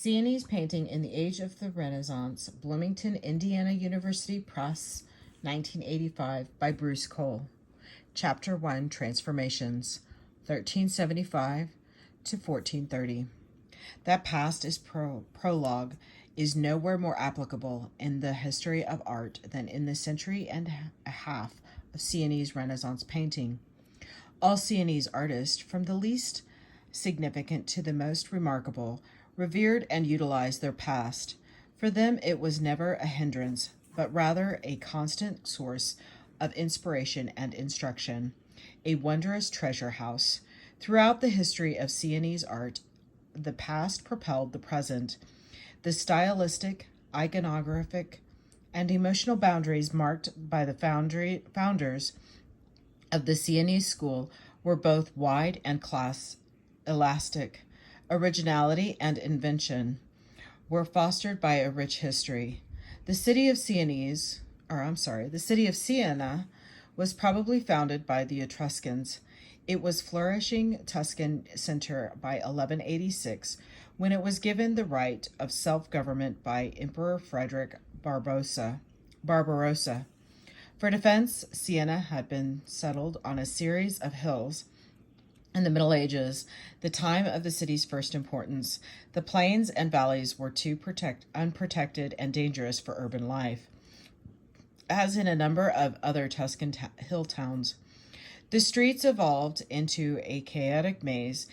Sienese Painting in the Age of the Renaissance, Bloomington, Indiana University Press, 1985, by Bruce Cole. Chapter 1, Transformations, 1375 to 1430. That past is prologue is nowhere more applicable in the history of art than in the century and a half of Sienese Renaissance painting. All Sienese artists, from the least significant to the most remarkable, revered and utilized their past. For them, it was never a hindrance, but rather a constant source of inspiration and instruction, a wondrous treasure house. Throughout the history of Sienese art, the past propelled the present. The stylistic, iconographic, and emotional boundaries marked by the founders of the Sienese school were both wide and class elastic. Originality and invention were fostered by a rich history. The city of Siena was probably founded by the Etruscans. It was flourishing Tuscan center by 1186, when it was given the right of self-government by Emperor Frederick Barbarossa. For defense, Siena had been settled on a series of hills. In the Middle Ages, the time of the city's first importance, the plains and valleys were too unprotected and dangerous for urban life, as in a number of other Tuscan hill towns. The streets evolved into a chaotic maze.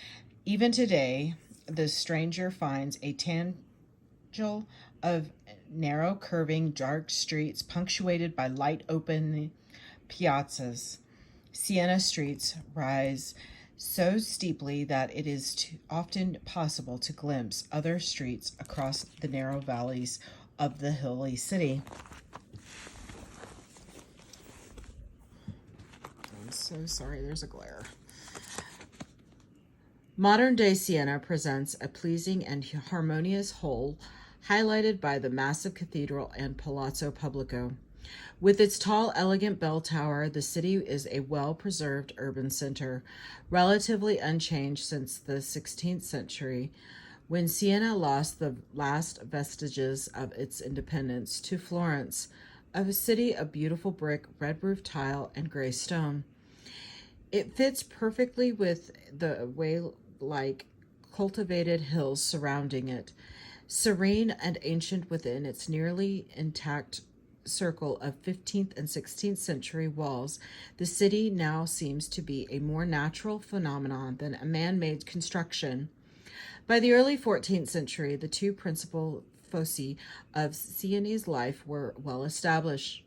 Even today, the stranger finds a tangle of narrow, curving, dark streets punctuated by light open piazzas. Siena streets rise so steeply that it is often possible to glimpse other streets across the narrow valleys of the hilly city. I'm so sorry, there's a glare. Modern-day Siena presents a pleasing and harmonious whole, highlighted by the massive cathedral and Palazzo Pubblico. With its tall, elegant bell tower, the city is a well-preserved urban center, relatively unchanged since the 16th century, when Siena lost the last vestiges of its independence to Florence, a city of beautiful brick, red roof tile, and gray stone. It fits perfectly with the way-like cultivated hills surrounding it. Serene and ancient within its nearly intact circle of 15th and 16th century walls, the city now seems to be a more natural phenomenon than a man-made construction. By the early 14th century, the two principal foci of Sienese life were well established.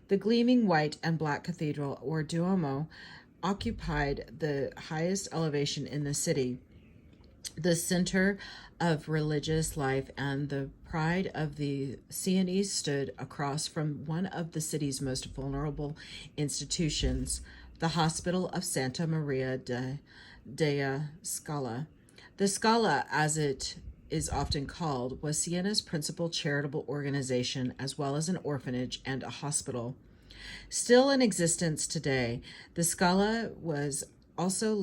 The gleaming white and black cathedral, or Duomo, occupied the highest elevation in the city, the center of religious life, and the pride of the Sienese stood across from one of the city's most vulnerable institutions, the Hospital of Santa Maria della Scala. The Scala, as it is often called, was Siena's principal charitable organization, as well as an orphanage and a hospital. Still in existence today, the Scala was also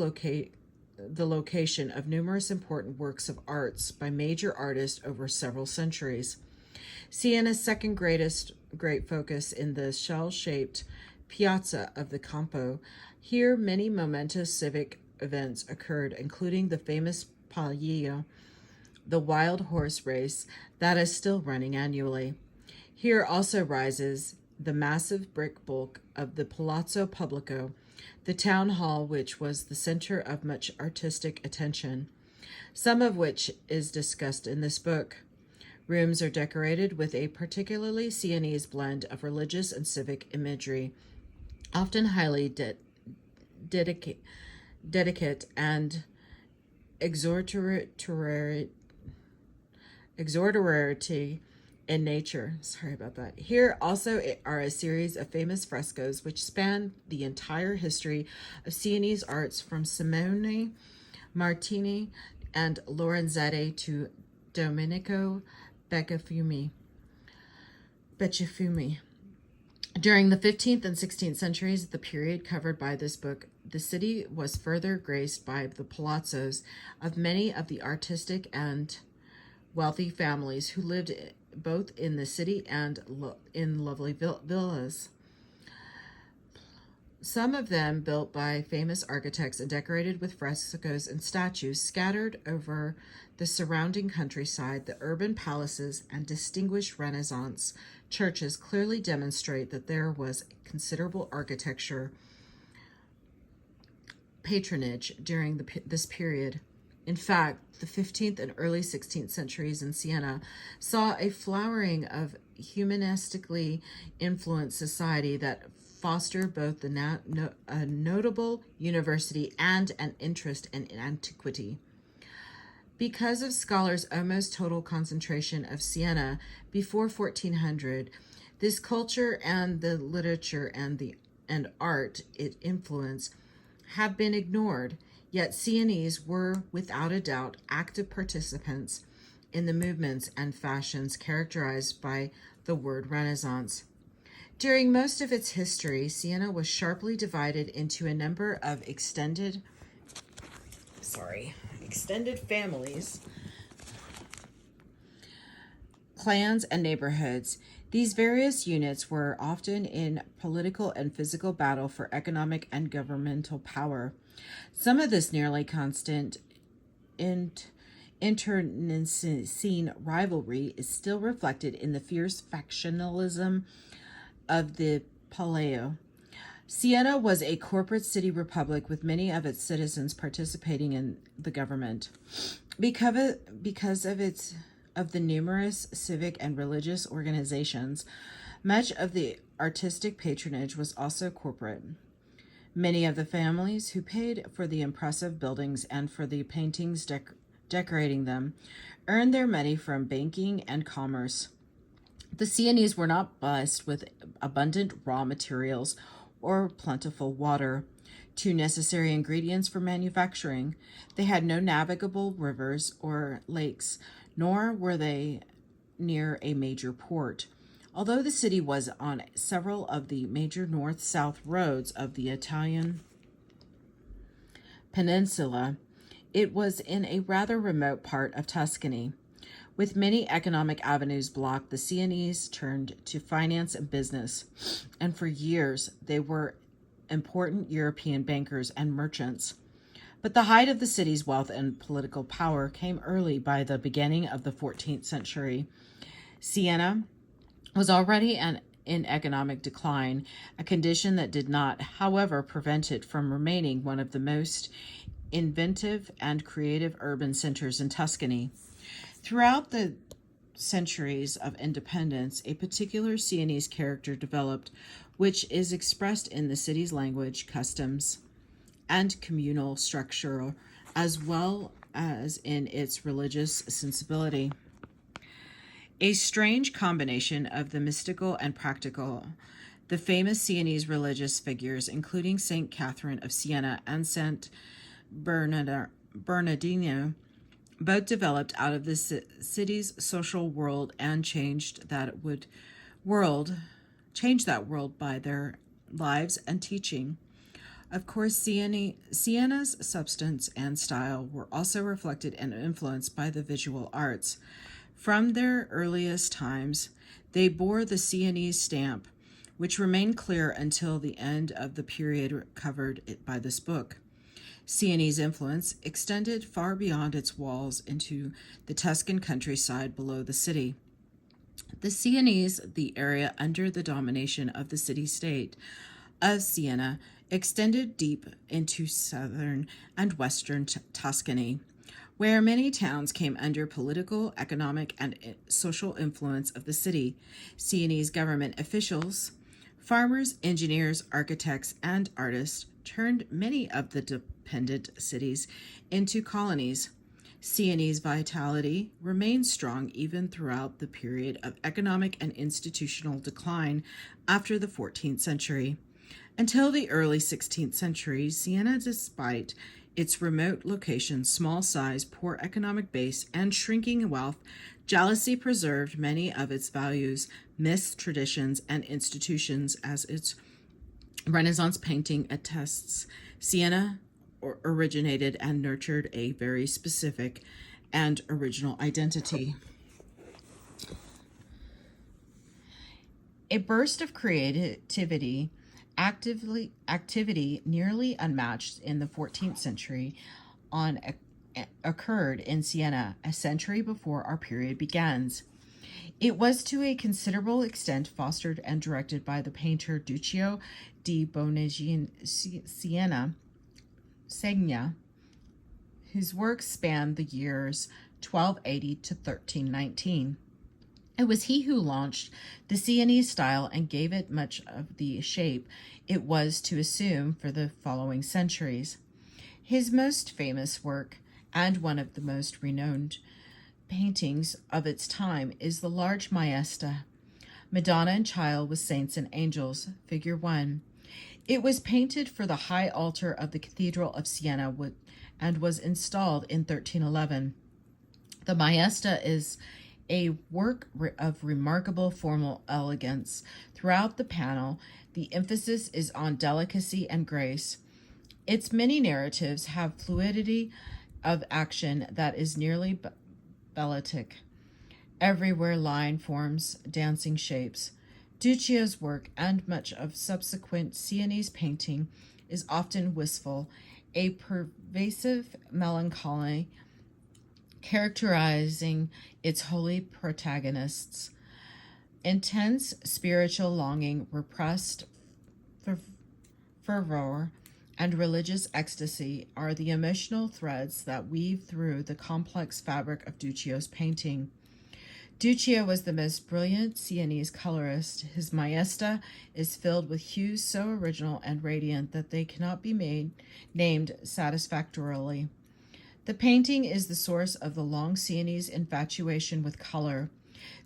the location of numerous important works of arts by major artists over several centuries. Siena's second great focus in the shell-shaped piazza of the Campo. Here, many momentous civic events occurred, including the famous Palio, the wild horse race that is still running annually. Here also rises the massive brick bulk of the Palazzo Pubblico, the town hall, which was the center of much artistic attention, some of which is discussed in this book. Rooms are decorated with a particularly Sienese blend of religious and civic imagery, often highly delicate and exhortatory in nature. Sorry about that. Here also are a series of famous frescoes which span the entire history of Sienese arts, from Simone Martini and Lorenzetti to Domenico Beccafumi. During the 15th and 16th centuries, the period covered by this book, the city was further graced by the palazzos of many of the artistic and wealthy families who lived both in the city and in lovely villas. Some of them built by famous architects and decorated with frescoes and statues scattered over the surrounding countryside. The urban palaces and distinguished Renaissance churches clearly demonstrate that there was considerable architecture patronage during this period. In fact, the 15th and early 16th centuries in Siena saw a flowering of humanistically influenced society that fostered both a notable university and an interest in antiquity. Because of scholars' almost total concentration of Siena before 1400, this culture and the literature and art it influenced have been ignored, yet Sienese were without a doubt active participants in the movements and fashions characterized by the word Renaissance. During most of its history, Siena was sharply divided into a number of extended families, clans, and neighborhoods. These various units were often in political and physical battle for economic and governmental power. Some of this nearly constant internecine rivalry is still reflected in the fierce factionalism of the Palais. Siena was a corporate city republic with many of its citizens participating in the government. Because of the numerous civic and religious organizations, much of the artistic patronage was also corporate. Many of the families who paid for the impressive buildings and for the paintings decorating them earned their money from banking and commerce. The Sienese were not blessed with abundant raw materials or plentiful water, two necessary ingredients for manufacturing. They had no navigable rivers or lakes, nor were they near a major port. Although the city was on several of the major north-south roads of the Italian peninsula, it was in a rather remote part of Tuscany. With many economic avenues blocked, the Sienese turned to finance and business, and for years they were important European bankers and merchants. But the height of the city's wealth and political power came early by the beginning of the 14th century. Siena was already in economic decline, a condition that did not, however, prevent it from remaining one of the most inventive and creative urban centers in Tuscany. Throughout the centuries of independence, a particular Sienese character developed, which is expressed in the city's language, customs, and communal structure, as well as in its religious sensibility. A strange combination of the mystical and practical. The famous Sienese religious figures, including Saint Catherine of Siena and Saint Bernardino, both developed out of the city's social world and changed that world by their lives and teaching. Of course, Siena's substance and style were also reflected and influenced by the visual arts. From their earliest times, they bore the Sienese stamp, which remained clear until the end of the period covered by this book. Sienese influence extended far beyond its walls into the Tuscan countryside below the city. The Sienese, the area under the domination of the city-state of Siena, extended deep into southern and western Tuscany, where many towns came under political, economic, and social influence of the city. Sienese government officials, farmers, engineers, architects, and artists turned many of the dependent cities into colonies. Sienese vitality remained strong even throughout the period of economic and institutional decline after the 14th century. Until the early 16th century, Siena, despite its remote location, small size, poor economic base, and shrinking wealth, jealously preserved many of its values, myths, traditions, and institutions, as its Renaissance painting attests. Siena originated and nurtured a very specific and original identity. A burst of creativity, activity nearly unmatched in the 14th century, occurred in Siena a century before our period begins. It was to a considerable extent fostered and directed by the painter Duccio di Segna, whose works spanned the years 1280 to 1319. It was he who launched the Sienese style and gave it much of the shape it was to assume for the following centuries. His most famous work, and one of the most renowned paintings of its time, is the large Maesta, Madonna and Child with Saints and Angels, Figure 1. It was painted for the high altar of the Cathedral of Siena and was installed in 1311. The Maesta is a work of remarkable formal elegance. Throughout the panel, the emphasis is on delicacy and grace. Its many narratives have fluidity of action that is nearly balletic. Everywhere line forms dancing shapes. Duccio's work and much of subsequent Sienese painting is often wistful, a pervasive melancholy characterizing its holy protagonists. Intense spiritual longing, repressed fervor, and religious ecstasy are the emotional threads that weave through the complex fabric of Duccio's painting. Duccio was the most brilliant Sienese colorist. His Maesta is filled with hues so original and radiant that they cannot be named satisfactorily. The painting is the source of the long Sienese infatuation with color.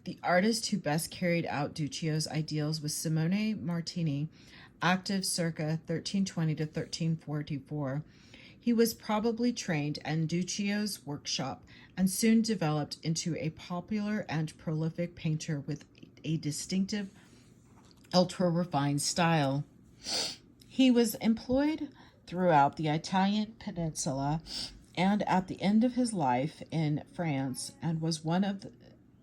The artist who best carried out Duccio's ideals was Simone Martini, active circa 1320 to 1344. He was probably trained in Duccio's workshop and soon developed into a popular and prolific painter with a distinctive, ultra-refined style. He was employed throughout the Italian peninsula and at the end of his life in France, and was one of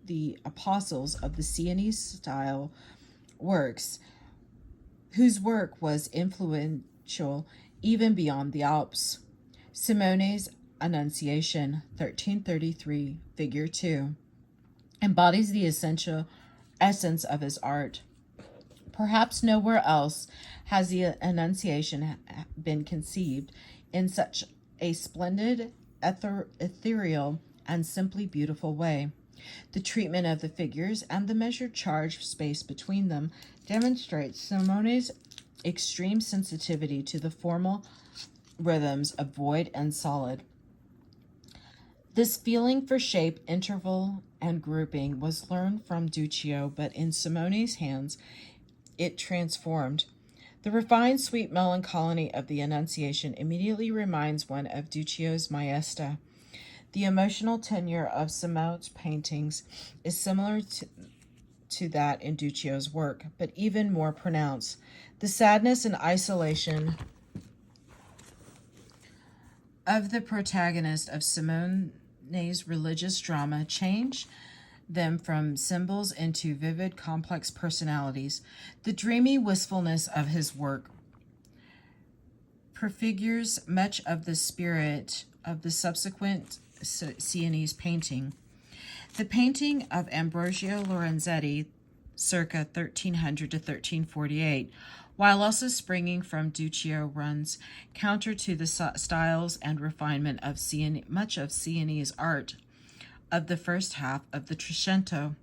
the apostles of the Sienese style works, whose work was influential even beyond the Alps. Simone's Annunciation, 1333, Figure 2, embodies the essential essence of his art. Perhaps nowhere else has the Annunciation been conceived in such a splendid, ethereal, and simply beautiful way. The treatment of the figures and the measured charge space between them demonstrates Simone's extreme sensitivity to the formal rhythms of void and solid. This feeling for shape, interval, and grouping was learned from Duccio, but in Simone's hands it transformed. The refined, sweet melancholy of the Annunciation immediately reminds one of Duccio's Maesta. The emotional tenor of Simone's paintings is similar to that in Duccio's work, but even more pronounced. The sadness and isolation of the protagonist of Simone's religious drama change them from symbols into vivid, complex personalities. The dreamy wistfulness of his work prefigures much of the spirit of the subsequent Sienese painting. The painting of Ambrogio Lorenzetti, circa 1300 to 1348, while also springing from Duccio, runs counter to the styles and refinement of much of Sienese art of the first half of the Trecento.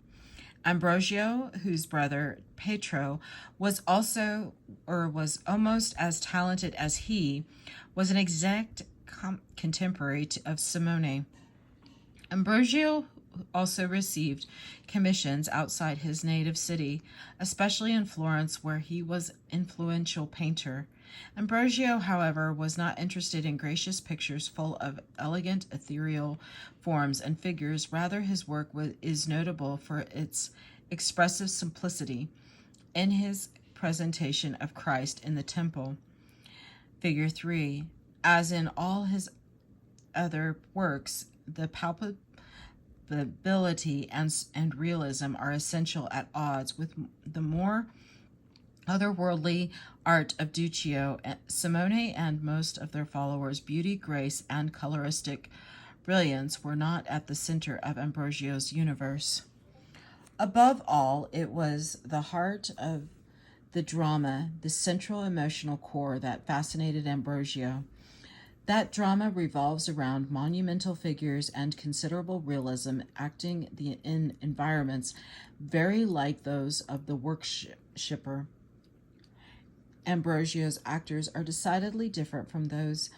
Ambrogio, whose brother Pietro was almost as talented as he, was an exact contemporary of Simone. Ambrogio also received commissions outside his native city, especially in Florence, where he was an influential painter. Ambrogio, however, was not interested in gracious pictures full of elegant ethereal forms and figures. Rather, his work is notable for its expressive simplicity in his presentation of Christ in the temple, Figure 3. As in all his other works, the believability and realism are essential at odds with the more otherworldly art of Duccio. Simone and most of their followers' beauty, grace, and coloristic brilliance were not at the center of Ambrosio's universe. Above all, it was the heart of the drama, the central emotional core that fascinated Ambrosio. That drama revolves around monumental figures and considerable realism acting in environments very like those of the worshipper. Ambrosio's actors are decidedly different from those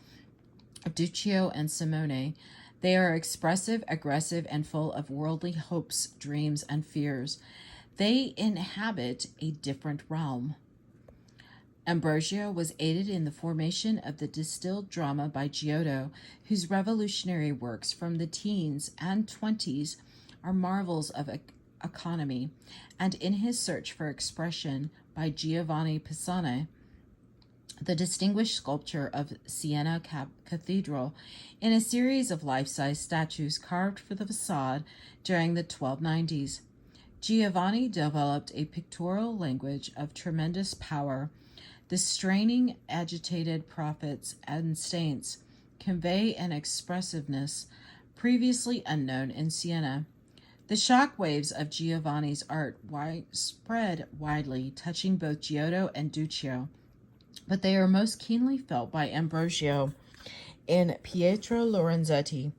of Duccio and Simone. They are expressive, aggressive, and full of worldly hopes, dreams, and fears. They inhabit a different realm. Ambrosio was aided in the formation of the distilled drama by Giotto, whose revolutionary works from the teens and 20s are marvels of economy, and in his search for expression by Giovanni Pisane, the distinguished sculptor of Siena Cathedral, in a series of life-size statues carved for the facade during the 1290s. Giovanni developed a pictorial language of tremendous power. The straining, agitated prophets and saints convey an expressiveness previously unknown in Siena. The shock waves of Giovanni's art spread widely, touching both Giotto and Duccio, but they are most keenly felt by Ambrosio in Pietro Lorenzetti.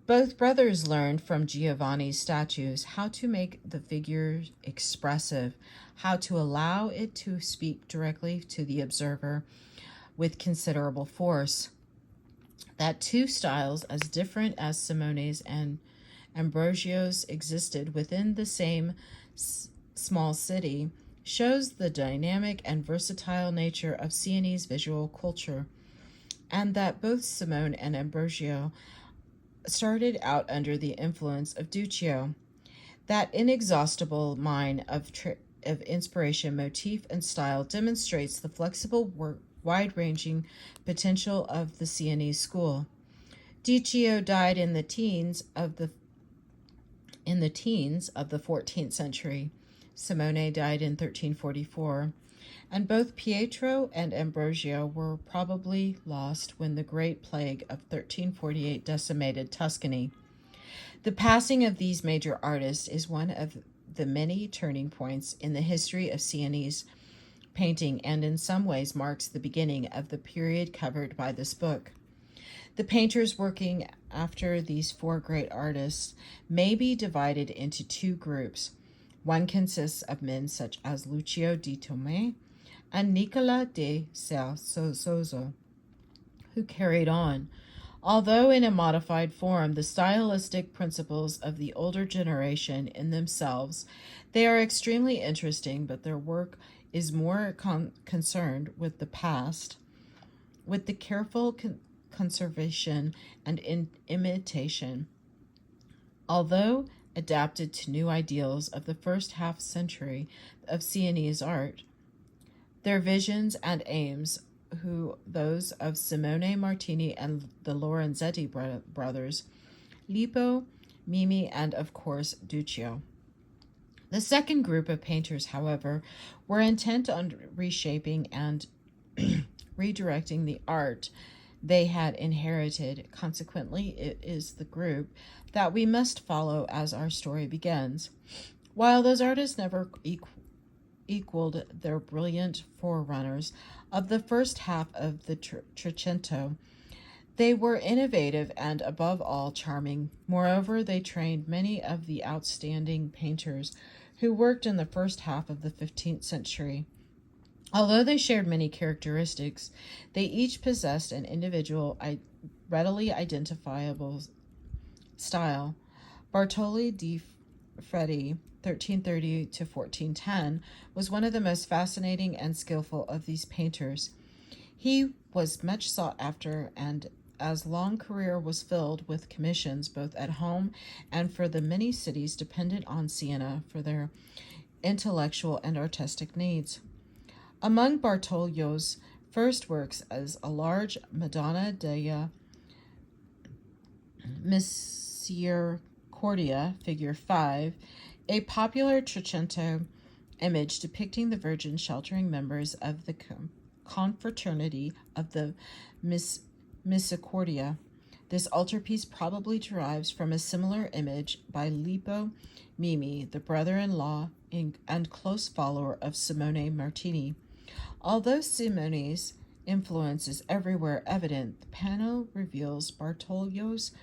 Both brothers learned from Giovanni's statues how to make the figure expressive, how to allow it to speak directly to the observer with considerable force. That two styles, as different as Simone's and Ambrosio's, existed within the same small city, shows the dynamic and versatile nature of Sienese visual culture, and that both Simone and Ambrosio started out under the influence of Duccio. That inexhaustible mine of inspiration, motif, and style demonstrates the flexible, wide-ranging potential of the Sienese school. Duccio died in the teens of the 14th century. Simone died in 1344, and both Pietro and Ambrosio were probably lost when the Great Plague of 1348 decimated Tuscany. The passing of these major artists is one of the many turning points in the history of Sienese painting, and in some ways marks the beginning of the period covered by this book. The painters working after these four great artists may be divided into two groups. One consists of men such as Lucio di Tomé and Nicola de Certoso, who carried on, although in a modified form, the stylistic principles of the older generation in themselves. They are extremely interesting, but their work is more concerned with the past, with the careful conservation and imitation. Although adapted to new ideals of the first half century of Sienese art, their visions and aims, those of Simone Martini and the Lorenzetti brothers, Lippo, Mimi, and of course Duccio. The second group of painters, however, were intent on reshaping and redirecting the art they had inherited. Consequently, it is the group that we must follow as our story begins. While those artists never equaled their brilliant forerunners of the first half of the Trecento, they were innovative and, above all, charming. Moreover, they trained many of the outstanding painters who worked in the first half of the 15th century. Although they shared many characteristics, they each possessed an individual, readily identifiable style. Bartolo di Freddi, 1330 to 1410, was one of the most fascinating and skillful of these painters. He was much sought after, and as long career was filled with commissions both at home and for the many cities dependent on Siena for their intellectual and artistic needs. Among Bartolo's first works is a large Madonna della Misericordia Misericordia, figure 5, a popular Trecento image depicting the Virgin sheltering members of the confraternity of the Misericordia. This altarpiece probably derives from a similar image by Lippo Mimi, the brother-in-law and close follower of Simone Martini. Although Simone's influence is everywhere evident, the panel reveals Bartolo's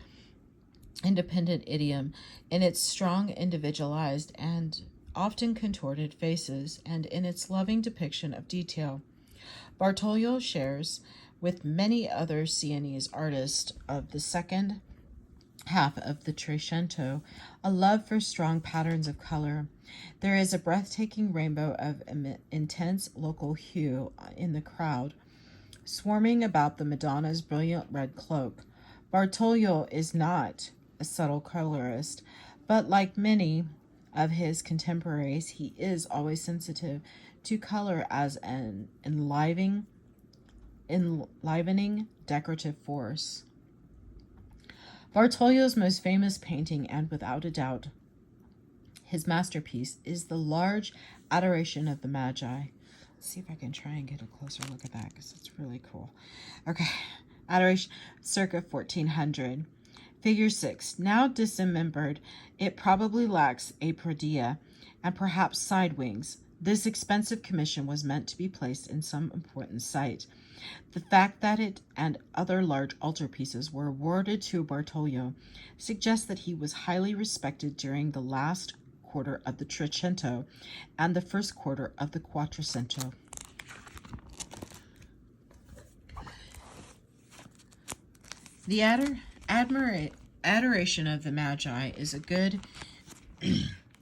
independent idiom in its strong, individualized, and often contorted faces, and in its loving depiction of detail. Bartolo shares with many other Sienese artists of the second half of the Trecento a love for strong patterns of color. There is a breathtaking rainbow of intense local hue in the crowd, swarming about the Madonna's brilliant red cloak. Bartolo is not a subtle colorist, but like many of his contemporaries, he is always sensitive to color as an enlivening decorative force. Bartolo's most famous painting, and without a doubt his masterpiece, is the large Adoration of the Magi. Let's see if I can try and get a closer look at that, because it's really cool. Okay, Adoration, circa 1400. Figure 6. Now dismembered, it probably lacks a prodia and perhaps side wings. This expensive commission was meant to be placed in some important site. The fact that it and other large altarpieces were awarded to Bartolo suggests that he was highly respected during the last quarter of the Trecento and the first quarter of the Quattrocento. The Adoration of the Magi is a good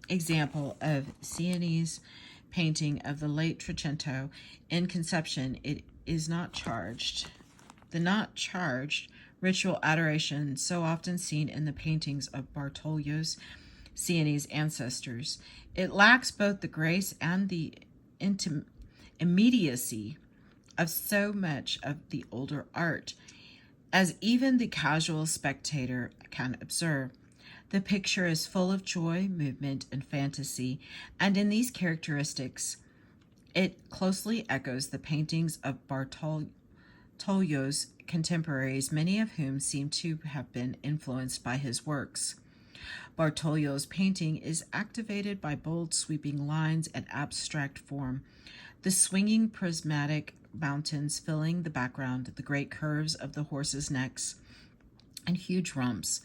example of Sienese painting of the late Trecento. In conception, it is not charged. The not charged ritual adoration so often seen in the paintings of Bartolo's Sienese ancestors. It lacks both the grace and the immediacy of so much of the older art, as even the casual spectator can observe. The picture is full of joy, movement, and fantasy, and in these characteristics, it closely echoes the paintings of Bartolo's contemporaries, many of whom seem to have been influenced by his works. Bartolo's painting is activated by bold, sweeping lines and abstract form. The swinging prismatic mountains filling the background, the great curves of the horses' necks and huge rumps,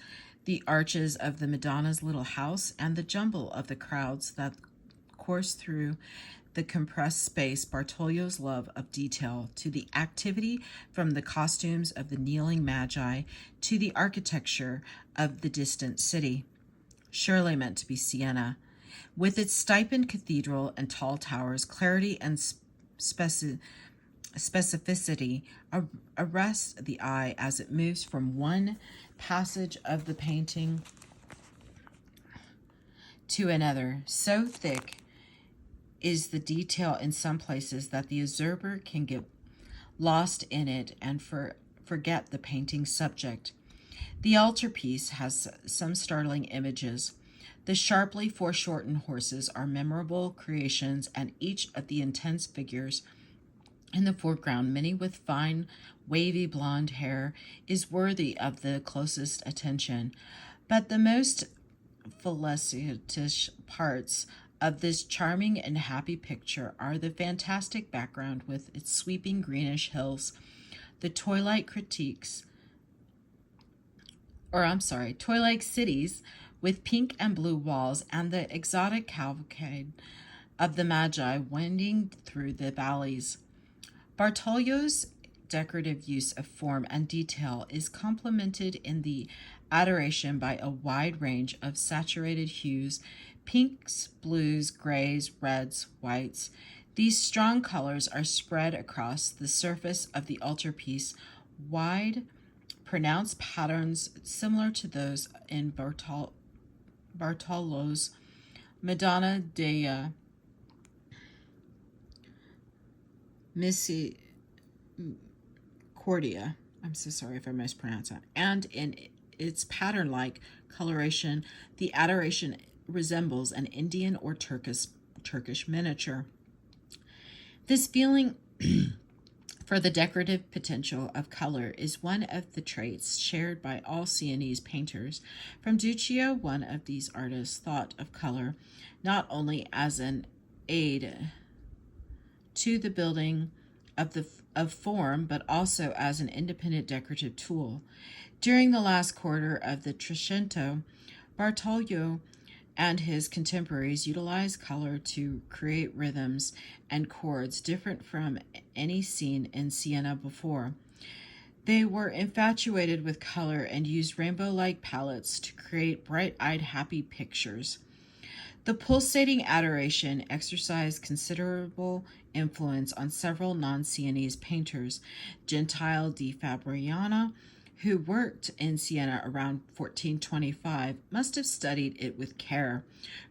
the arches of the Madonna's little house, and the jumble of the crowds that course through the compressed space. Bartolo's love of detail, to the activity from the costumes of the kneeling magi to the architecture of the distant city, surely meant to be Siena. With its stipend cathedral and tall towers, clarity and specificity arrest the eye as it moves from one passage of the painting to another. So thick is the detail in some places that the observer can get lost in it and forget the painting's subject. The altarpiece has some startling images. The sharply foreshortened horses are memorable creations, and each of the intense figures in the foreground, many with fine, wavy blonde hair, is worthy of the closest attention. But the most felicitous parts of this charming and happy picture are the fantastic background with its sweeping greenish hills, the twilight cities with pink and blue walls, and the exotic cavalcade of the Magi winding through the valleys. Bartolo's decorative use of form and detail is complemented in the Adoration by a wide range of saturated hues: pinks, blues, grays, reds, whites. These strong colors are spread across the surface of the altarpiece, wide, pronounced patterns similar to those in Bartolo's Madonna dei Misericordia. I'm so sorry if I mispronounced that. And in its pattern-like coloration, the adoration resembles an Indian or Turkish miniature. This feeling for the decorative potential of color is one of the traits shared by all Sienese painters. From Duccio, one of these artists thought of color not only as an aid to the building of form, but also as an independent decorative tool. During the last quarter of the Trecento, Bartolo and his contemporaries utilized color to create rhythms and chords different from any seen in Siena before. They were infatuated with color and used rainbow-like palettes to create bright-eyed, happy pictures. The pulsating adoration exercised considerable influence on several non-Sienese painters. Gentile di Fabriano, who worked in Siena around 1425, must have studied it with care,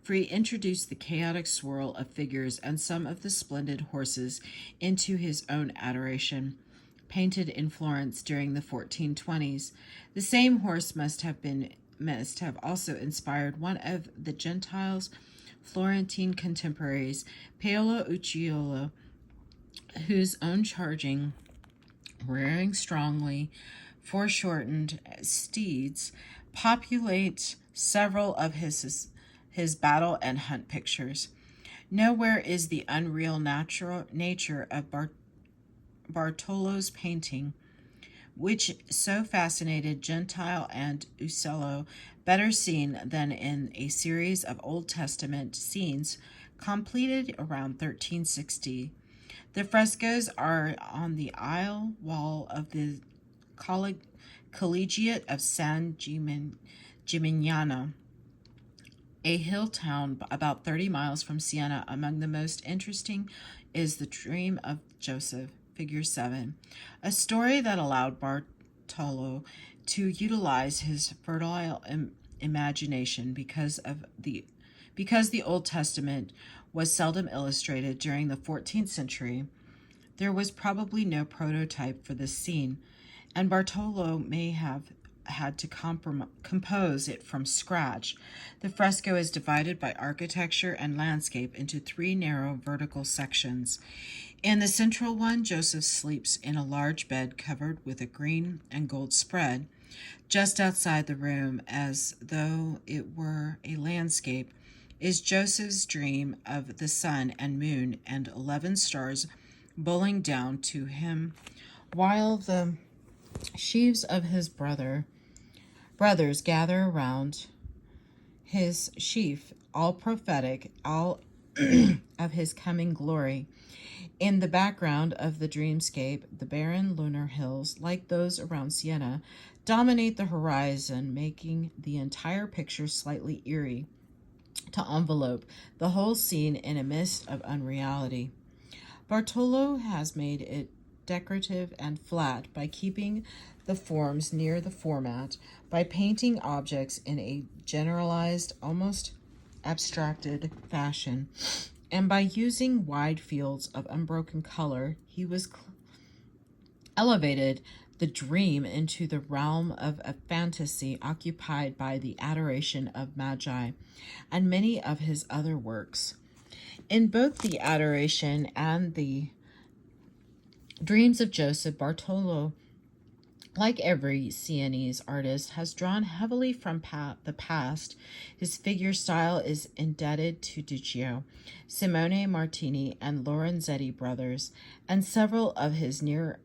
for he introduced the chaotic swirl of figures and some of the splendid horses into his own adoration, painted in Florence during the 1420s. The same horse must have also inspired one of the Gentiles' Florentine contemporaries, Paolo Ucciolo, whose own charging, rearing strongly, foreshortened steeds populate several of his battle and hunt pictures. Nowhere is the unreal nature of Bartolo's painting, which so fascinated Gentile and Uccello, better seen than in a series of Old Testament scenes completed around 1360. The frescoes are on the aisle wall of the Collegiate of San Gimignano, a hill town about 30 miles from Siena. Among the most interesting is the Dream of Joseph, Figure 7, a story that allowed Bartolo to utilize his fertile imagination because the Old Testament was seldom illustrated during the 14th century. There was probably no prototype for this scene, and Bartolo may have had to compose it from scratch. The fresco is divided by architecture and landscape into 3 narrow vertical sections. In the central one, Joseph sleeps in a large bed covered with a green and gold spread. Just outside the room, as though it were a landscape, is Joseph's dream of the sun and moon and 11 stars bowling down to him, while the sheaves of his brothers gather around his sheaf, all prophetic, all of his coming glory. In the background of the dreamscape, the barren lunar hills, like those around Siena, dominate the horizon, making the entire picture slightly eerie to envelope the whole scene in a mist of unreality. Bartolo has made it decorative and flat by keeping the forms near the format, by painting objects in a generalized, almost abstracted fashion, and by using wide fields of unbroken color. He was elevated the dream into the realm of a fantasy occupied by the adoration of Magi and many of his other works. In both the adoration and the dreams of Joseph, Bartolo, like every Sienese artist, has drawn heavily from the past. His figure style is indebted to Duccio, Simone Martini, and Lorenzetti brothers, and several of his near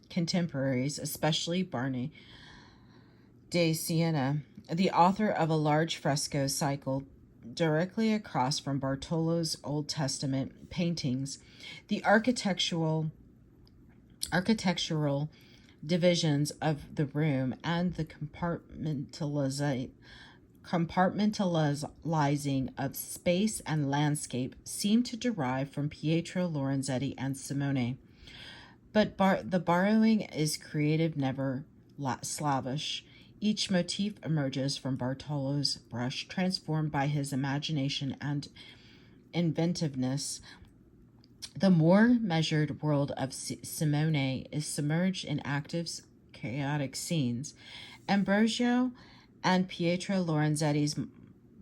contemporaries, especially Barney de Siena, the author of a large fresco cycle directly across from Bartolo's Old Testament paintings. The architectural divisions of the room and the compartmentalizing of space and landscape seem to derive from Pietro Lorenzetti and Simone. But the borrowing is creative, never slavish. Each motif emerges from Bartolo's brush, transformed by his imagination and inventiveness. The more measured world of Simone is submerged in active, chaotic scenes, Ambrosio and Pietro Lorenzetti's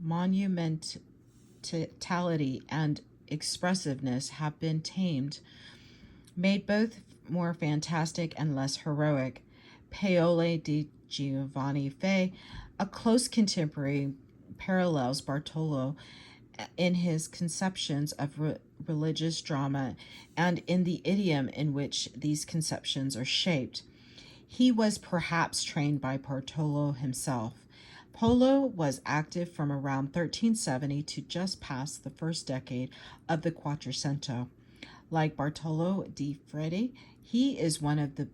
monumentality and expressiveness have been tamed, made both more fantastic and less heroic. Paolo di Giovanni Fe, a close contemporary, parallels Bartolo in his conceptions of religious drama and in the idiom in which these conceptions are shaped. He was perhaps trained by Bartolo himself. Polo was active from around 1370 to just past the first decade of the Quattrocento. Like Bartolo di Freddi, he is one of the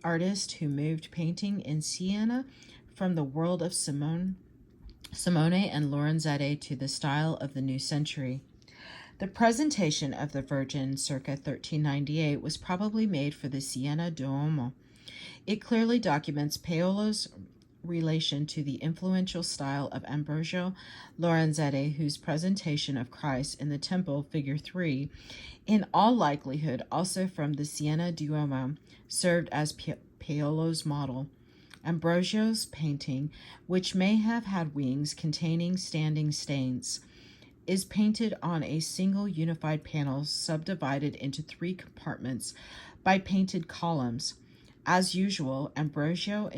artists who moved painting in Siena from the world of Simone and Lorenzetti to the style of the new century. The presentation of the Virgin circa 1398 was probably made for the Siena Duomo. It clearly documents Paolo's relation to the influential style of Ambrosio Lorenzetti, whose presentation of Christ in the temple, figure 3, in all likelihood also from the Siena Duomo, served as Paolo's model. Ambrosio's painting, which may have had wings containing standing stains, is painted on a single unified panel subdivided into 3 compartments by painted columns. As usual, Ambrosio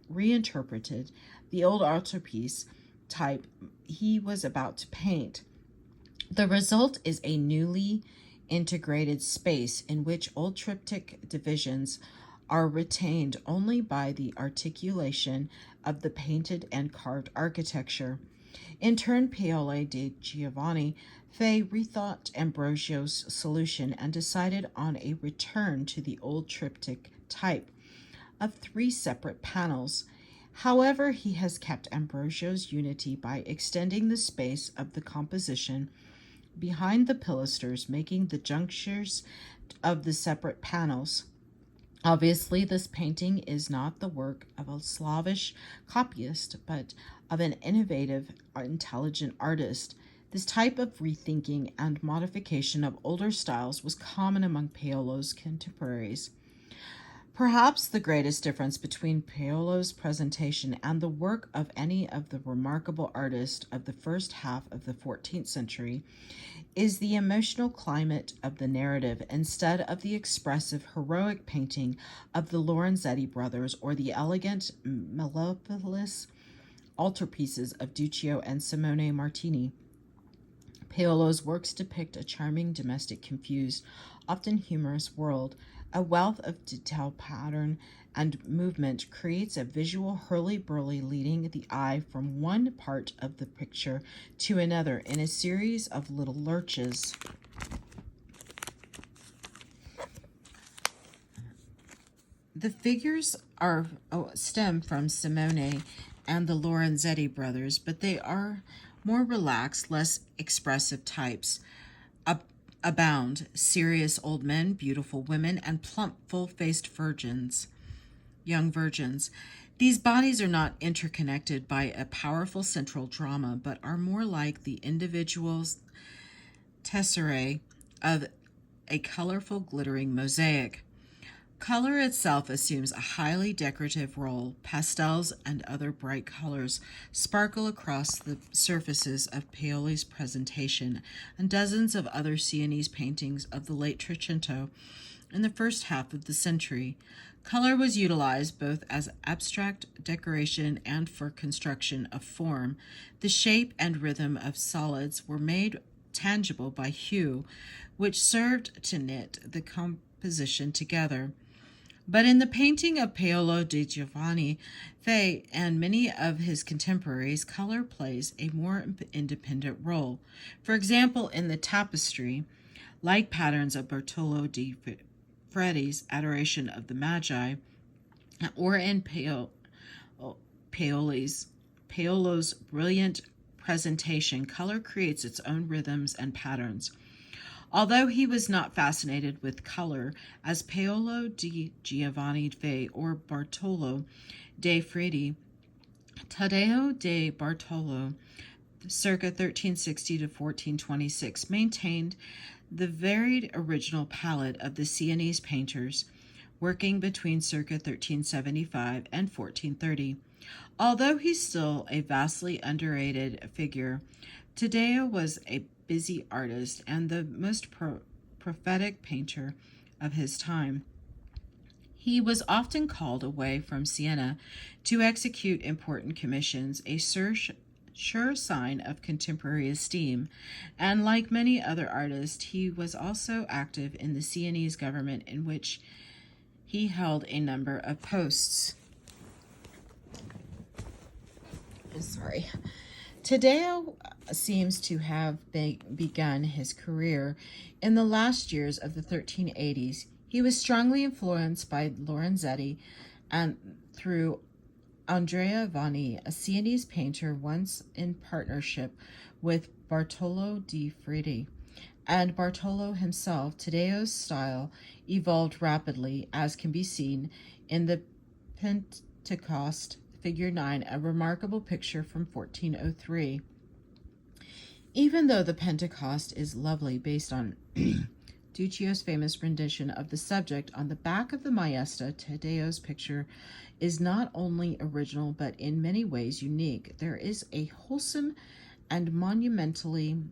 reinterpreted the old altarpiece type he was about to paint. The result is a newly integrated space in which old triptych divisions are retained only by the articulation of the painted and carved architecture. In turn, Paolo di Giovanni Fe rethought Ambrosio's solution and decided on a return to the old triptych type of 3 separate panels. However, he has kept Ambrosio's unity by extending the space of the composition behind the pilasters, making the junctures of the separate panels. Obviously, this painting is not the work of a slavish copyist, but of an innovative, intelligent artist. This type of rethinking and modification of older styles was common among Paolo's contemporaries. Perhaps the greatest difference between Paolo's presentation and the work of any of the remarkable artists of the first half of the 14th century is the emotional climate of the narrative instead of the expressive, heroic painting of the Lorenzetti brothers or the elegant, mellifluous altarpieces of Duccio and Simone Martini. Paolo's works depict a charming, domestic, confused, often humorous world. A wealth of detail, pattern, and movement creates a visual hurly-burly leading the eye from one part of the picture to another in a series of little lurches. The figures stem from Simone and the Lorenzetti brothers, but they are more relaxed, less expressive types. Abound serious old men, beautiful women, and plump, full-faced young virgins. These bodies are not interconnected by a powerful central drama, but are more like the individuals tesserae of a colorful, glittering mosaic. Color itself assumes a highly decorative role. Pastels and other bright colors sparkle across the surfaces of Paoli's presentation and dozens of other Sienese paintings of the late Trecento in the first half of the century. Color was utilized both as abstract decoration and for construction of form. The shape and rhythm of solids were made tangible by hue, which served to knit the composition together. But in the painting of Paolo di Giovanni Fe and many of his contemporaries, color plays a more independent role. For example, in the tapestry, like patterns of Bartolo di Freddi's Adoration of the Magi, or in Paolo's brilliant presentation, color creates its own rhythms and patterns. Although he was not fascinated with color as Paolo di Giovanni Fe or Bartolo de Freddi, Taddeo de Bartolo, circa 1360 to 1426, maintained the varied original palette of the Sienese painters, working between circa 1375 and 1430. Although he's still a vastly underrated figure, Taddeo was a busy artist and the most prophetic painter of his time. He was often called away from Siena to execute important commissions, a sure sign of contemporary esteem, and like many other artists, he was also active in the Sienese government, in which he held a number of posts. Sorry. Taddeo seems to have begun his career in the last years of the 1380s. He was strongly influenced by Lorenzetti and through Andrea Vanni, a Sienese painter once in partnership with Bartolo di Friedi. And Bartolo himself, Taddeo's style evolved rapidly, as can be seen in the Pentecost Figure 9, a remarkable picture from 1403. Even though the Pentecost is lovely, based on Duccio's famous rendition of the subject on the back of the Maesta, Taddeo's picture is not only original but in many ways unique. There is a wholesome and monumentality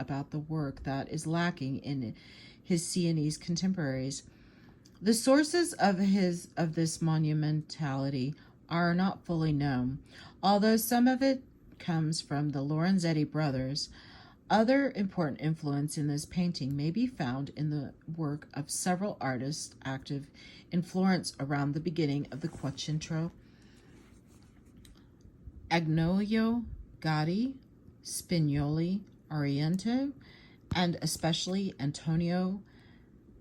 about the work that is lacking in his Sienese contemporaries. The sources of this monumentality are not fully known, although some of it comes from the Lorenzetti brothers. Other important influence in this painting may be found in the work of several artists active in Florence around the beginning of the Quattrocento: Agnolo, Gaddi, Spignoli, Oriento, and especially Antonio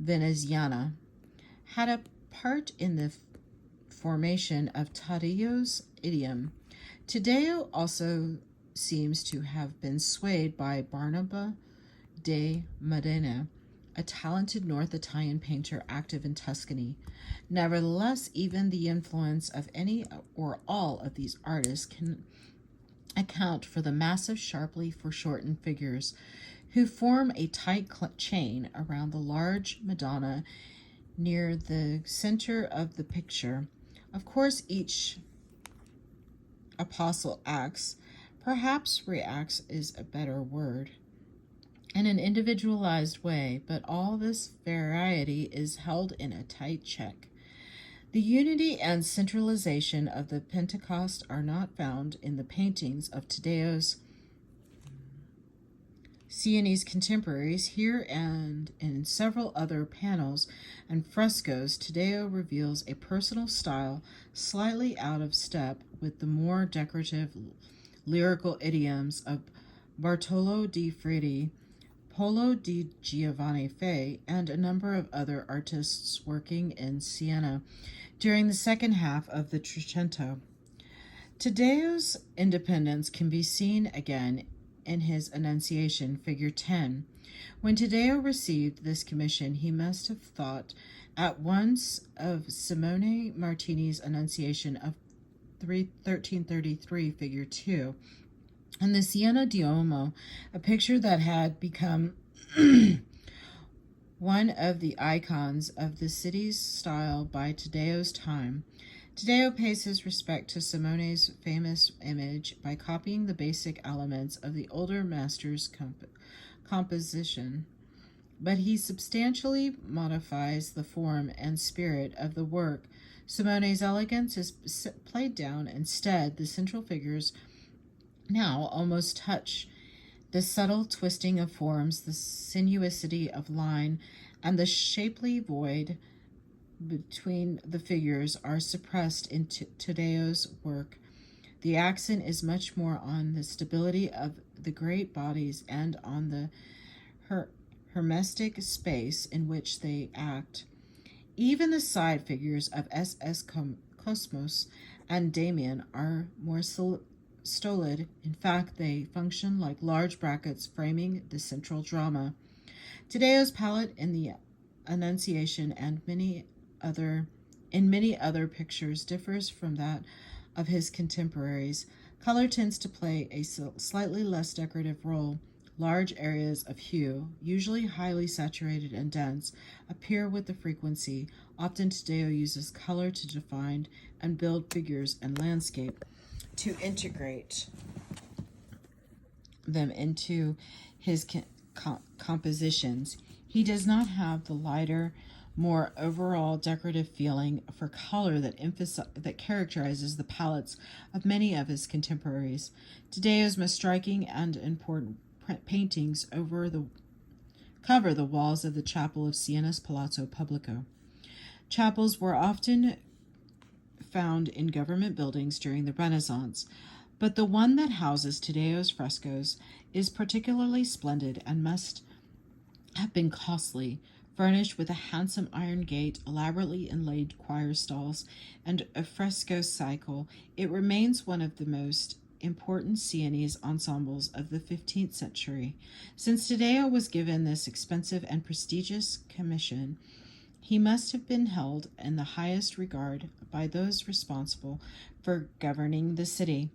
Veneziana had a part in the formation of Taddeo's idiom. Taddeo also seems to have been swayed by Barnaba de Modena, a talented North Italian painter active in Tuscany. Nevertheless, even the influence of any or all of these artists can account for the massive, sharply foreshortened figures who form a tight chain around the large Madonna near the center of the picture. Of course, each apostle acts, perhaps reacts is a better word, in an individualized way, but all this variety is held in a tight check. The unity and centralization of the Pentecost are not found in the paintings of Taddeo's Sienese contemporaries. Here and in several other panels and frescoes, Taddeo reveals a personal style slightly out of step with the more decorative lyrical idioms of Bartolo di Friedi, Polo di Giovanni Fei, and a number of other artists working in Siena during the second half of the Trecento. Taddeo's independence can be seen again in his Annunciation, Figure 10. When Taddeo received this commission, he must have thought at once of Simone Martini's Annunciation of 1333, Figure 2, and the Siena Duomo, a picture that had become one of the icons of the city's style by Taddeo's time. Taddeo pays his respect to Simone's famous image by copying the basic elements of the older master's composition, but he substantially modifies the form and spirit of the work. Simone's elegance is played down. Instead, the central figures now almost touch. The subtle twisting of forms, the sinuosity of line, and the shapely void between the figures are suppressed in Taddeo's work. The accent is much more on the stability of the great bodies and on the hermetic space in which they act. Even the side figures of SS Cosmos and Damien are more stolid. In fact, they function like large brackets framing the central drama. Taddeo's palette in the Annunciation and many other pictures differs from that of his contemporaries. Color tends to play a slightly less decorative role, Large areas of hue, usually highly saturated and dense, appear with the frequency. Often Tadeo uses color to define and build figures and landscape to integrate them into his compositions. He does not have the lighter, more overall decorative feeling for color that characterizes the palettes of many of his contemporaries. Tadeo's most striking and important paintings cover the walls of the chapel of Siena's Palazzo Pubblico. Chapels were often found in government buildings during the Renaissance, but the one that houses Tadeo's frescoes is particularly splendid and must have been costly, furnished with a handsome iron gate, elaborately inlaid choir stalls, and a fresco cycle. It remains one of the most important Sienese ensembles of the 15th century. Since Tadeo was given this expensive and prestigious commission, he must have been held in the highest regard by those responsible for governing the city.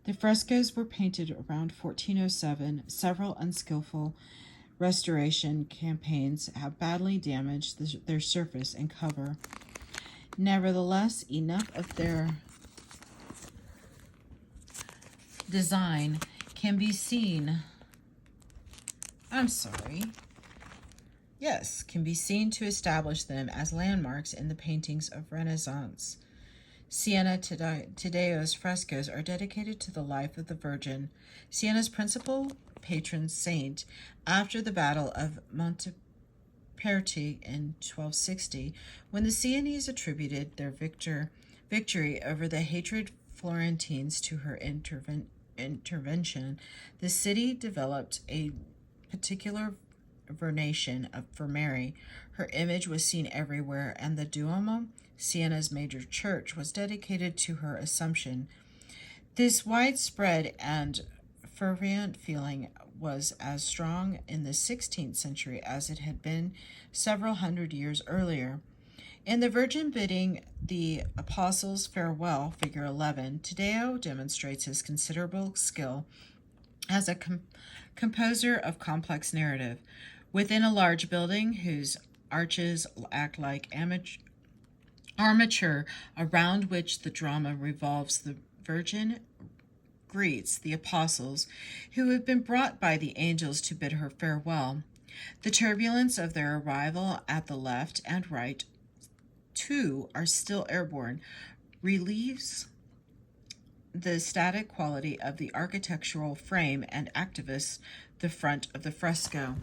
The frescoes were painted around 1407. Several unskillful restoration campaigns have badly damaged their surface and cover. Nevertheless, enough of their design can be seen. Can be seen to establish them as landmarks in the paintings of Renaissance. Siena Tadeo's frescoes are dedicated to the life of the Virgin, Siena's principal patron saint. After the Battle of Monteperti in 1260, when the Sienese attributed their victory over the hated Florentines to her intervention, the city developed a particular veneration for Mary. Her image was seen everywhere, and the Duomo, Siena's major church, was dedicated to her Assumption. This widespread and fervent feeling was as strong in the 16th century as it had been several hundred years earlier. In the Virgin bidding the Apostles farewell, figure 11, Tadeo demonstrates his considerable skill as a composer of complex narrative. Within a large building whose arches act like armature around which the drama revolves, the Virgin greets the apostles who have been brought by the angels to bid her farewell. The turbulence of their arrival at the left and right, too, are still airborne, relieves the static quality of the architectural frame and activates the front of the fresco.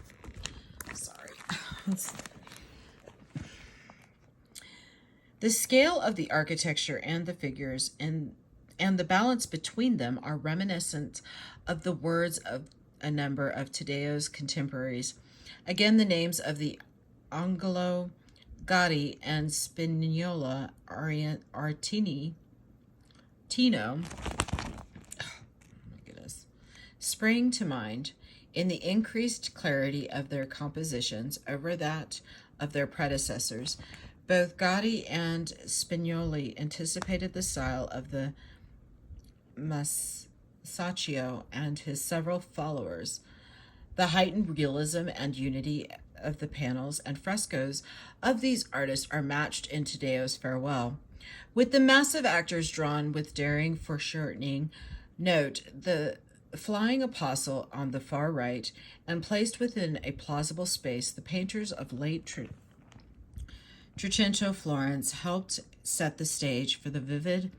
The scale of the architecture and the figures and the balance between them are reminiscent of the words of a number of Tadeo's contemporaries. Again, the names of the Angelo, Gotti, and Spagnola Tino, spring to mind in the increased clarity of their compositions over that of their predecessors. Both Gotti and Spagnoli anticipated the style of the Masaccio and his several followers. The heightened realism and unity of the panels and frescoes of these artists are matched in Tadeo's Farewell. With the massive actors drawn with daring foreshortening, note the flying apostle on the far right, and placed within a plausible space, the painters of late Trecento Florence helped set the stage for the vivid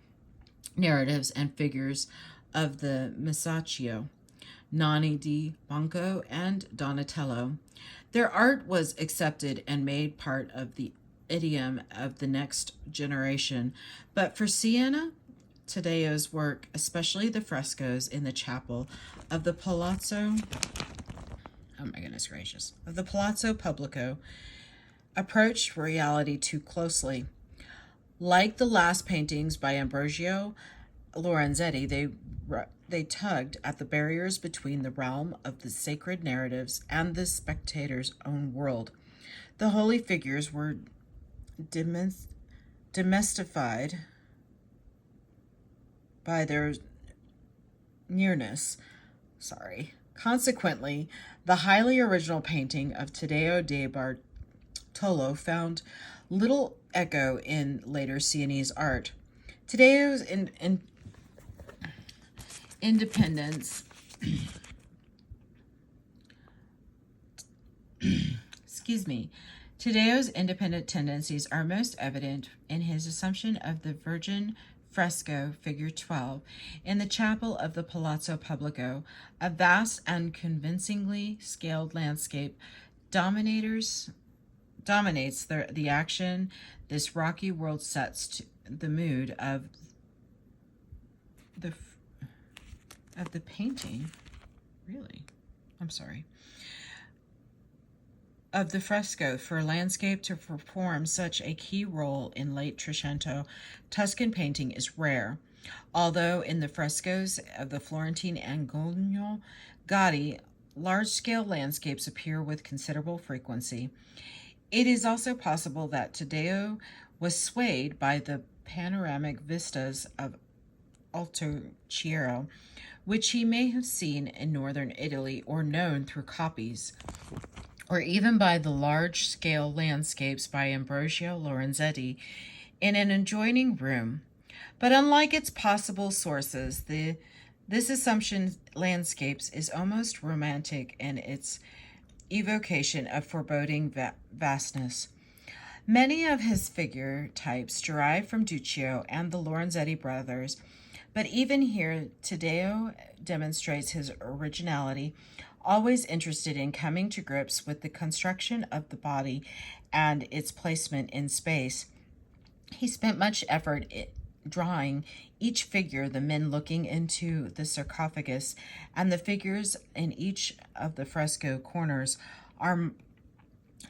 narratives and figures of the Masaccio, Nani di Banco, and Donatello. Their art was accepted and made part of the idiom of the next generation, but for Siena, Tadeo's work, especially the frescoes in the chapel of the Palazzo Pubblico, approached reality too closely. Like the last paintings by Ambrogio Lorenzetti, they tugged at the barriers between the realm of the sacred narratives and the spectator's own world. The holy figures were demystified by their nearness. Consequently, the highly original painting of Taddeo de Bartolo found little echo in later Sienese art. Taddeo's independence, excuse me, Taddeo's independent tendencies are most evident in his assumption of the Virgin fresco, figure 12, in the chapel of the Palazzo Pubblico, a vast and convincingly scaled landscape dominates the action this rocky world sets to the mood the of the painting. Really? I'm sorry. Of the fresco. For a landscape to perform such a key role in late Trecento Tuscan painting is rare, although in the frescoes of the Florentine Antonio Gotti, large-scale landscapes appear with considerable frequency. It is also possible that Taddeo was swayed by the panoramic vistas of Altochiero, which he may have seen in northern Italy or known through copies, or even by the large-scale landscapes by Ambrogio Lorenzetti in an adjoining room. But unlike its possible sources, this assumption landscapes is almost romantic in its evocation of foreboding vastness. Many of his figure types derive from Duccio and the Lorenzetti brothers, but even here, Taddeo demonstrates his originality, always interested in coming to grips with the construction of the body and its placement in space. He spent much effort drawing each figure, the men looking into the sarcophagus, and the figures in each of the fresco corners are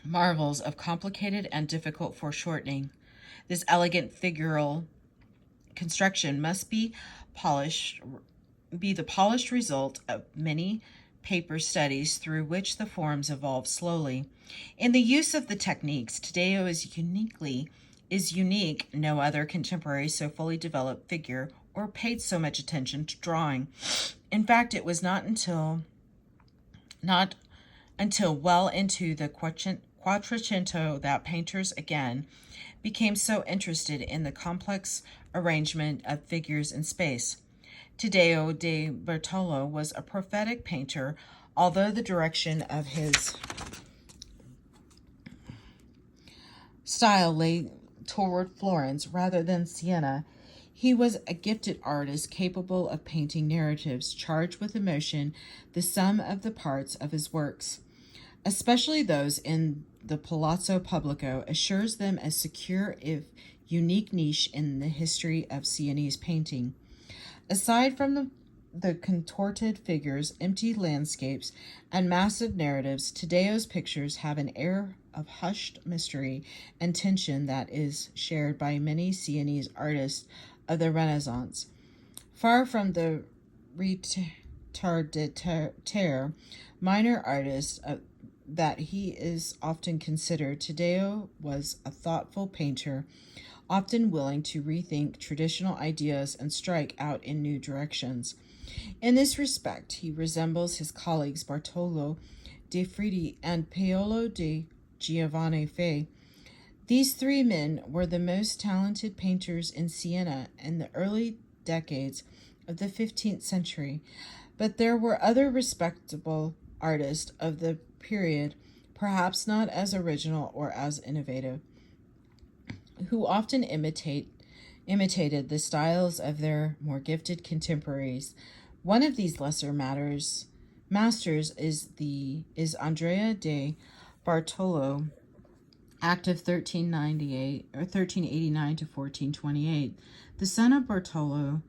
marvels of complicated and difficult foreshortening. This elegant figural construction must be the polished result of many paper studies through which the forms evolve slowly. In the use of the techniques, Taddeo is unique. No other contemporary so fully developed figure or paid so much attention to drawing. In fact, it was not until well into the Quattrocento that painters again became so interested in the complex arrangement of figures in space. Taddeo de Bartolo was a prophetic painter, although the direction of his style lay toward Florence rather than Siena. He was a gifted artist capable of painting narratives charged with emotion, the sum of the parts of his works, especially those in the Palazzo Pubblico, assures them a secure if unique niche in the history of Sienese painting. Aside from the contorted figures, empty landscapes, and massive narratives, Taddeo's pictures have an air of hushed mystery and tension that is shared by many Sienese artists of the Renaissance. Far from the retardataire minor artist that he is often considered, Taddeo was a thoughtful painter, often willing to rethink traditional ideas and strike out in new directions. In this respect, he resembles his colleagues Bartolo de Friedi and Paolo de Giovanni Fei. These three men were the most talented painters in Siena in the early decades of the 15th century, but there were other respectable artists of the period, perhaps not as original or as innovative, who often imitated the styles of their more gifted contemporaries. One of these lesser masters is Andrea de Bartolo, active 1389 to 1428. The son of Bartolo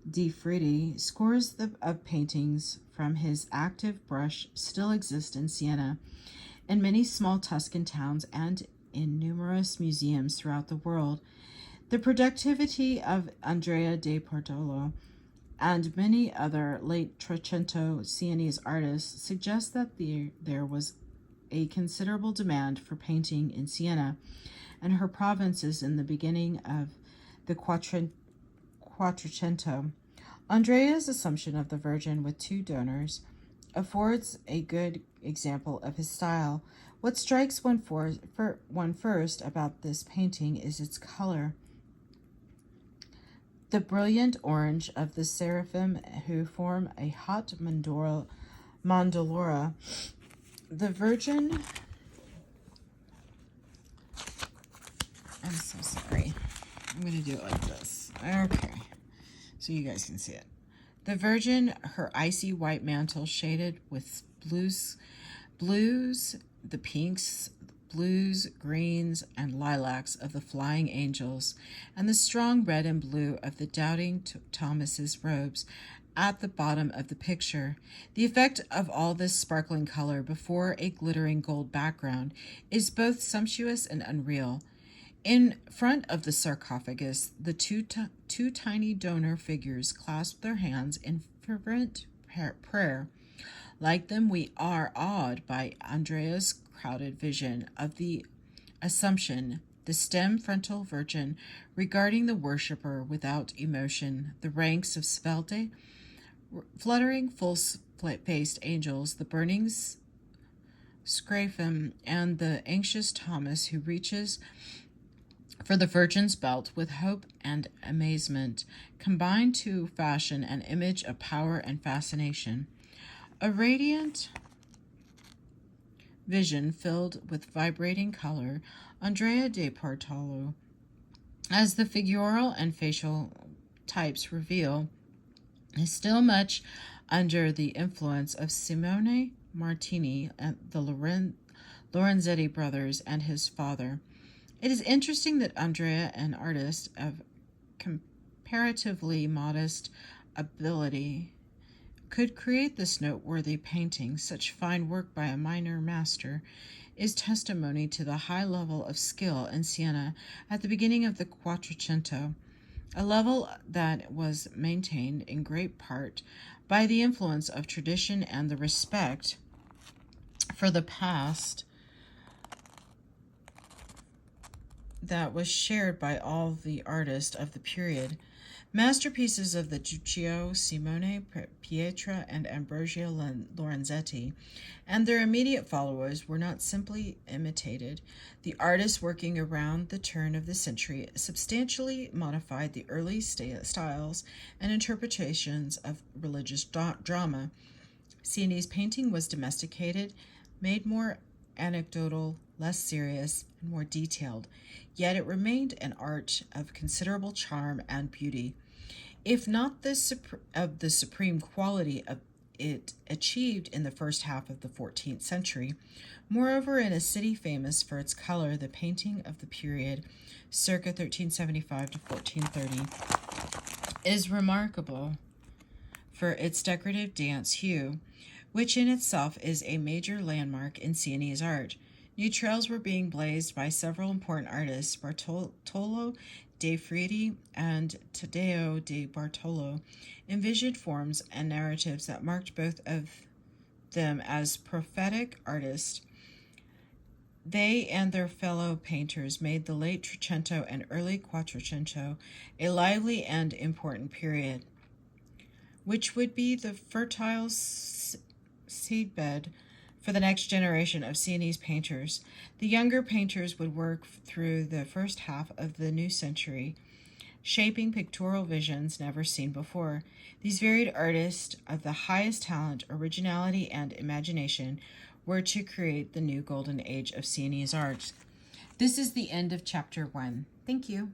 de Friedi, scores of paintings from his active brush still exist in Siena, in many small Tuscan towns, and in numerous museums throughout the world. The productivity of Andrea de Bartolo and many other late Trecento Sienese artists suggests that there was a considerable demand for painting in Siena and her provinces in the beginning of the Quattrocento. Andrea's assumption of the Virgin with two donors affords a good example of his style. What strikes one first about this painting is its color. The brilliant orange of the seraphim who form a hot mandorla. The Virgin, I'm so sorry. I'm going to do it like this. Okay, so you guys can see it. The Virgin, her icy white mantle shaded with blues, the pinks, blues, greens, and lilacs of the flying angels, and the strong red and blue of the doubting Thomas's robes at the bottom of the picture. The effect of all this sparkling color before a glittering gold background is both sumptuous and unreal. In front of the sarcophagus, the two tiny donor figures clasp their hands in fervent prayer. Like them, we are awed by Andrea's crowded vision of the Assumption, the stem frontal Virgin regarding the worshipper without emotion, the ranks of svelte, fluttering, full-faced angels, the burning seraphim, and the anxious Thomas who reaches for the Virgin's belt with hope and amazement, combine to fashion an image of power and fascination. A radiant vision filled with vibrating color, Andrea de Bartolo, as the figural and facial types reveal, is still much under the influence of Simone Martini and the Lorenzetti brothers and his father. It is interesting that Andrea, an artist of comparatively modest ability, could create this noteworthy painting. Such fine work by a minor master is testimony to the high level of skill in Siena at the beginning of the Quattrocento, a level that was maintained in great part by the influence of tradition and the respect for the past that was shared by all the artists of the period. Masterpieces of the Guccio, Simone Pietra, and Ambrogio Lorenzetti and their immediate followers were not simply imitated. The artists working around the turn of the century substantially modified the early styles and interpretations of religious drama. Sienese painting was domesticated, made more anecdotal, less serious, and more detailed, yet it remained an art of considerable charm and beauty. If not of the supreme quality of it achieved in the first half of the 14th century, moreover, in a city famous for its color, the painting of the period, circa 1375 to 1430, is remarkable for its decorative dance hue, which in itself is a major landmark in Sienese art. New trails were being blazed by several important artists. Bartolo de Friedi and Taddeo de Bartolo envisioned forms and narratives that marked both of them as prophetic artists. They and their fellow painters made the late Trecento and early Quattrocento a lively and important period, which would be the fertile seedbed for the next generation of Sienese painters. The younger painters would work through the first half of the new century, shaping pictorial visions never seen before. These varied artists of the highest talent, originality, and imagination were to create the new golden age of Sienese art. This is the end of chapter 1. Thank you.